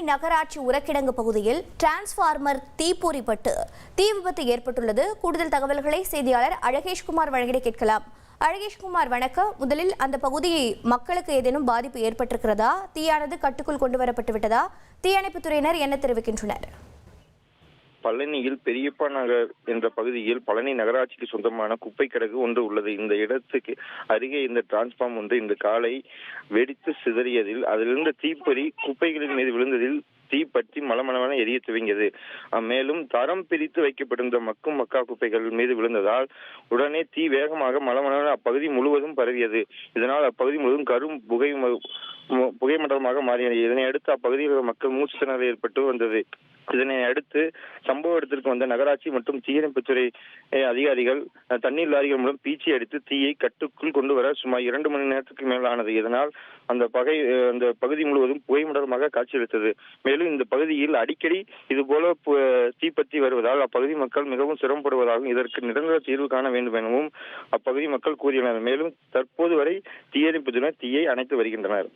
நகராட்சி உரக்கிடங்கு பகுதியில் டிரான்ஸ்பார்மர் தீப்பொறிப்பட்டு தீ விபத்து ஏற்பட்டுள்ளது. கூடுதல் தகவல்களை செய்தியாளர் அழகேஷ்குமார் வழங்கிட கேட்கலாம். அழகேஷ்குமார், வணக்கம். முதலில் அந்த பகுதியை மக்களுக்கு ஏதேனும் பாதிப்பு ஏற்பட்டிருக்கிறதா? தீயானது கட்டுக்குள் கொண்டு வரப்பட்டு விட்டதா? தீயணைப்புத்துறையினர் என்ன தெரிவிக்கின்றனர்? பழனியில் பெரியப்பா நகர் என்ற பகுதியில் பழனி நகராட்சிக்கு சொந்தமான குப்பை கிடங்கு ஒன்று உள்ளது. இந்த இடத்துக்கு அருகே இந்த டிரான்ஸ்பார்ம் ஒன்று இன்று காலை வெடித்து சிதறியதில் அதிலிருந்த தீப்பொறி குப்பைகளின் மீது விழுந்ததில் தீ பற்றி மலமளவென எரிய துவங்கியது. மேலும் தரம் பிரித்து வைக்கப்பட்டிருந்த மக்கும் மக்கா குப்பைகள் மீது விழுந்ததால் உடனே தீ வேகமாக மலமளவென அப்பகுதி முழுவதும் பரவியது. இதனால் அப்பகுதி முழுவதும் கரும் புகைமண்டலமாக மாறியது. இதனை அடுத்து அப்பகுதியில் மக்கள் மூச்சு திணறல் ஏற்பட்டு வந்தது. இதனை அடுத்து சம்பவ இடத்திற்கு வந்த நகராட்சி மற்றும் தீயணைப்புத்துறை அதிகாரிகள் தண்ணீர் லாரிகள் மூலம் பீச்சி அடித்து தீயை கட்டுக்குள் கொண்டு வர சுமார் 2 மணி நேரத்துக்கு மேலானது. இதனால் அந்த பகுதி முழுவதும் புகைமண்டலமாக காட்சியளித்தது. மேலும் இந்த பகுதியில் அடிக்கடி இதுபோல தீப்பற்றி வருவதால் அப்பகுதி மக்கள் மிகவும் சிரமப்படுவதாகவும் இதற்கு நிரந்தர தீர்வு காண வேண்டும் எனவும் அப்பகுதி மக்கள் கூறியுள்ளனர். மேலும் தற்போது வரை தீயணைப்புத்துறையினர் தீயை அணைத்து வருகின்றனர்.